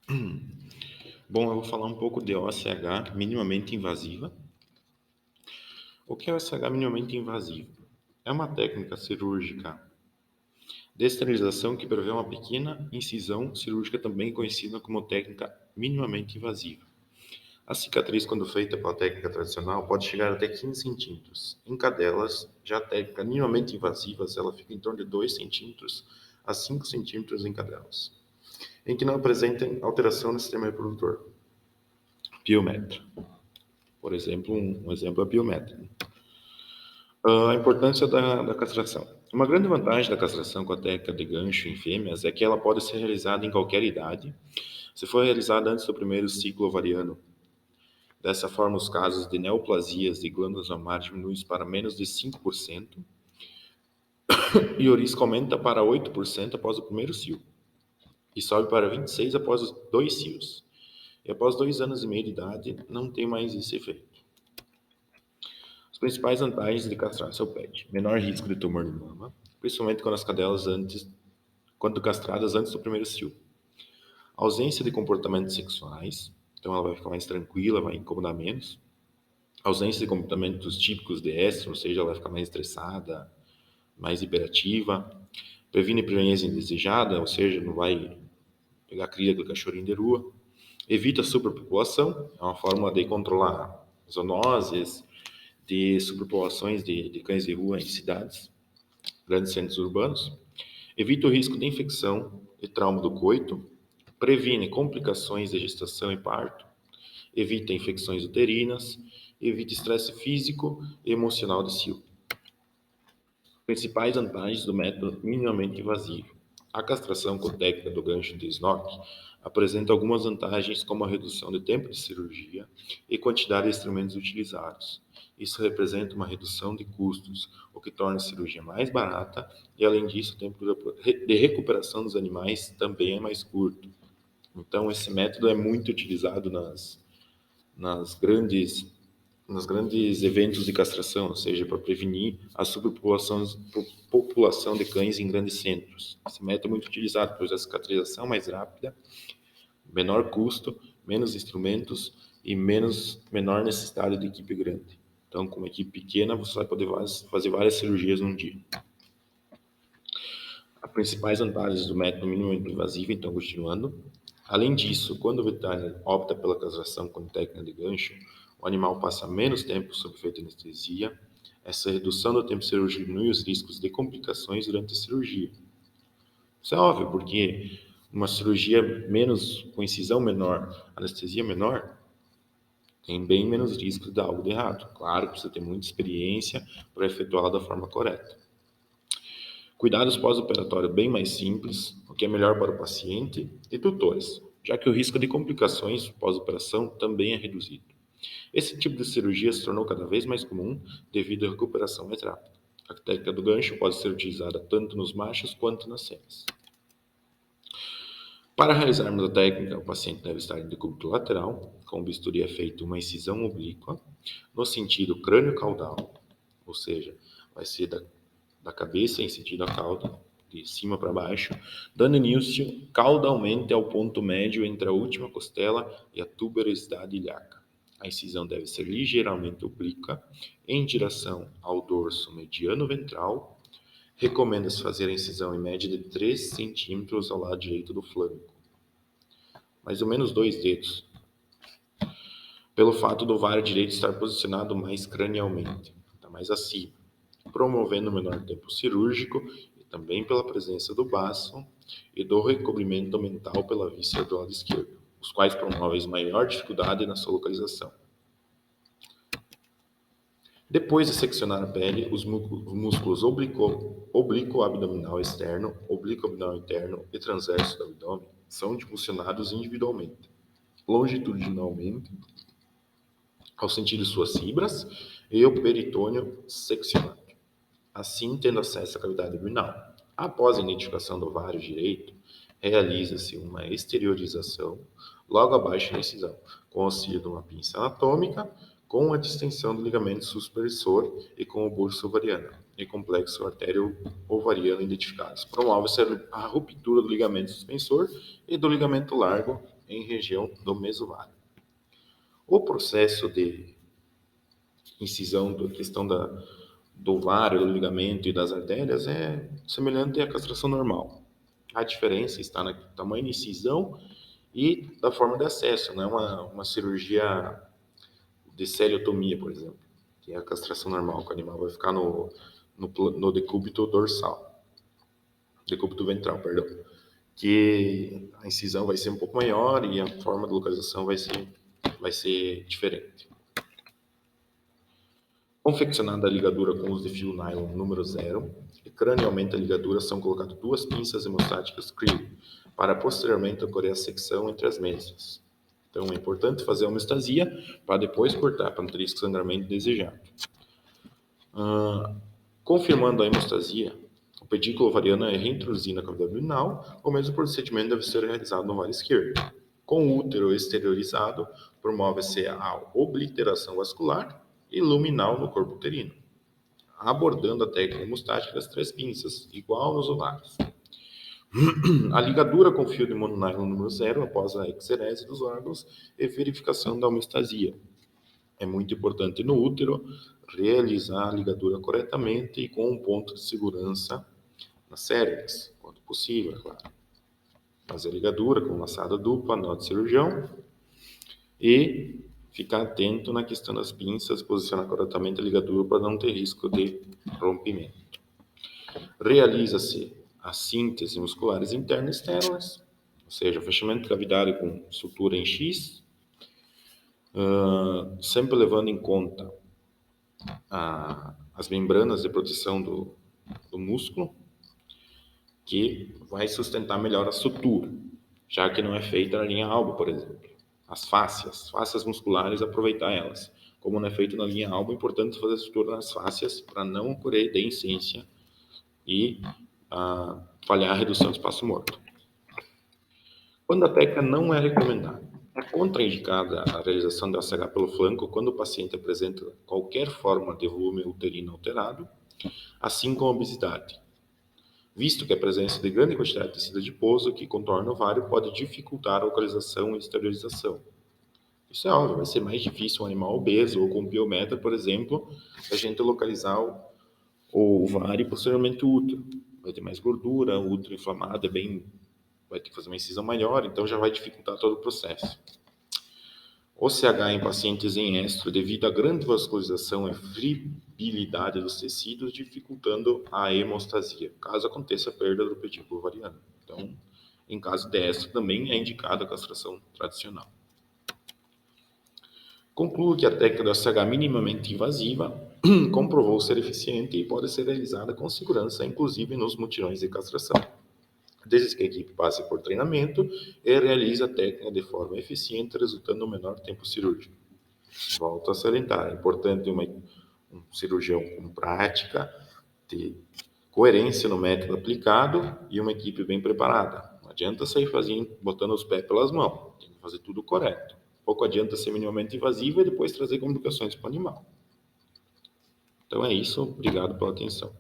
Bom, eu vou falar um pouco de OSH minimamente invasiva. O que é OSH minimamente invasivo? É uma técnica cirúrgica de esterilização que prevê uma pequena incisão cirúrgica, também conhecida como técnica minimamente invasiva. A cicatriz, quando feita pela técnica tradicional, pode chegar até 15 centímetros. Em cadelas, já a técnica minimamente invasiva, ela fica em torno de 2 centímetros a 5 centímetros em cadelas, em que não apresentem alteração no sistema reprodutor. Piometra. Por exemplo, um exemplo é a piometra. A importância da castração. Uma grande vantagem da castração com a técnica de gancho em fêmeas é que ela pode ser realizada em qualquer idade, se for realizada antes do primeiro ciclo ovariano. Dessa forma, os casos de neoplasias de glândulas mamárias diminuem para menos de 5% e o risco aumenta para 8% após o primeiro cio e sobe para 26% após os 2 cios. E após 2 anos e meio de idade, não tem mais esse efeito. As principais vantagens de castrar seu pet: menor risco de tumor de mama, principalmente quando castradas antes do primeiro cio. Ausência de comportamentos sexuais, então ela vai ficar mais tranquila, vai incomodar menos. Ausência de comportamentos típicos de estresse, ou seja, ela vai ficar mais estressada, mais hiperativa. Previne prenhez indesejada, ou seja, não vai pegar cria do cachorrinho de rua. Evita a superpopulação, é uma forma de controlar zoonoses, de superpopulações de cães de rua em cidades, grandes centros urbanos. Evita o risco de infecção e trauma do coito. Previne complicações de gestação e parto. Evita infecções uterinas. Evita estresse físico e emocional de cio. Principais vantagens do método minimamente invasivo. A castração com técnica do gancho de Snock apresenta algumas vantagens, como a redução de tempo de cirurgia e quantidade de instrumentos utilizados. Isso representa uma redução de custos, o que torna a cirurgia mais barata e, além disso, o tempo de recuperação dos animais também é mais curto. Então, esse método é muito utilizado nas grandes nos grandes eventos de castração, ou seja, para prevenir a superpopulação de cães em grandes centros. Esse método é muito utilizado, pois a cicatrização é mais rápida, menor custo, menos instrumentos e menor necessidade de equipe grande. Então, com uma equipe pequena, você vai poder fazer várias cirurgias num dia. As principais vantagens do método minimamente invasivo, então, continuando. Além disso, quando o veterinário opta pela castração com técnica de gancho, o animal passa menos tempo sob efeito de anestesia. Essa redução do tempo cirúrgico diminui os riscos de complicações durante a cirurgia. Isso é óbvio, porque uma cirurgia com incisão menor, anestesia menor, tem bem menos risco de dar algo de errado. Claro, precisa ter muita experiência para efetuá-la da forma correta. Cuidados pós-operatório bem mais simples, o que é melhor para o paciente e tutores, já que o risco de complicações pós-operação também é reduzido. Esse tipo de cirurgia se tornou cada vez mais comum devido à recuperação mais rápida. A técnica do gancho pode ser utilizada tanto nos machos quanto nas fêmeas. Para realizarmos a técnica, o paciente deve estar em decúbito lateral, com o bisturi é feito uma incisão oblíqua no sentido crânio-caudal, ou seja, vai ser da cabeça em sentido à cauda, de cima para baixo, dando início caudalmente ao ponto médio entre a última costela e a tuberosidade ilíaca. A incisão deve ser ligeiramente oblíqua, em direção ao dorso mediano ventral. Recomenda-se fazer a incisão em média de 3 centímetros ao lado direito do flanco, mais ou menos 2 dedos, pelo fato do ovário direito estar posicionado mais cranialmente, está mais acima, promovendo menor tempo cirúrgico e também pela presença do baço e do recobrimento mental pela víscera do lado esquerdo, os quais promovem maior dificuldade na sua localização. Depois de seccionar a pele, os músculos oblíquo abdominal externo, oblíquo abdominal interno e transverso do abdômen são impulsionados individualmente, longitudinalmente, ao sentir suas fibras, e o peritônio seccionado, assim tendo acesso à cavidade abdominal. Após a identificação do ovário direito, realiza-se uma exteriorização logo abaixo da incisão, com o auxílio de uma pinça anatômica, com a distensão do ligamento supressor e com o burso ovariano e complexo artérico ovariano identificados. Promove-se a ruptura do ligamento suspensor e do ligamento largo em região do mesovário. O processo de incisão da questão do ovário, do ligamento e das artérias é semelhante à castração normal. A diferença está no tamanho da incisão e da forma de acesso, não é uma cirurgia de seriotomia, por exemplo, que é a castração normal, que o animal vai ficar no decúbito dorsal, decúbito ventral, perdão, que a incisão vai ser um pouco maior e a forma de localização vai ser diferente. Confeccionada a ligadura com uso de fio nylon número 0, e cranialmente a ligadura são colocadas 2 pinças hemostáticas Creo, para posteriormente ocorrer a secção entre as mesas. Então é importante fazer a homeostasia para depois cortar, para não ter esse sangramento desejado. Confirmando a hemostasia, o pedículo ovariano é reintroduzido na cavidade abdominal, o mesmo procedimento deve ser realizado no ovário esquerdo. Com o útero exteriorizado, promove-se a obliteração vascular e luminal no corpo uterino, abordando a técnica hemostática das 3 pinças, igual nos ovários. A ligadura com fio de mononylon número 0 após a exerese dos órgãos e verificação da homeostasia. É muito importante no útero realizar a ligadura corretamente e com um ponto de segurança nas cérvix, quando possível, é claro. Fazer a ligadura com laçada dupla, nó de cirurgião, e ficar atento na questão das pinças, posicionar corretamente a ligadura para não ter risco de rompimento. Realiza-se a síntese musculares internas e externas, ou seja, fechamento cavidário com sutura em X, sempre levando em conta as membranas de proteção do músculo, que vai sustentar melhor a sutura, já que não é feita na linha alba, por exemplo. As fáscias musculares, aproveitar elas. Como não é feito na linha alba, é importante fazer a sutura nas fáscias para não ocorrer deiscência e falhar a redução do espaço morto. Quando a técnica não é recomendada, é contraindicada a realização da SH pelo flanco quando o paciente apresenta qualquer forma de volume uterino alterado, assim como obesidade, visto que a presença de grande quantidade de tecido adiposo que contorna o ovário pode dificultar a localização e esterilização. Isso é óbvio, vai ser mais difícil um animal obeso ou com piometra, por exemplo, a gente localizar o ovário e posteriormente o útero. Vai ter mais gordura, o útero inflamado vai ter que fazer uma incisão maior, então já vai dificultar todo o processo. O CH em pacientes em estro, devido à grande vascularização e fibrilidade dos tecidos, dificultando a hemostasia, caso aconteça a perda do pedículo ovariano. Então, em caso de estro, também é indicada a castração tradicional. Concluo que a técnica do SH minimamente invasiva comprovou ser eficiente e pode ser realizada com segurança, inclusive nos mutirões de castração, desde que a equipe passe por treinamento e realize a técnica de forma eficiente, resultando no menor tempo cirúrgico. Volto a salientar, é importante um cirurgião com prática, ter coerência no método aplicado e uma equipe bem preparada. Não adianta sair botando os pés pelas mãos, tem que fazer tudo correto. Pouco adianta ser minimamente invasivo e depois trazer complicações para o animal. Então é isso, obrigado pela atenção.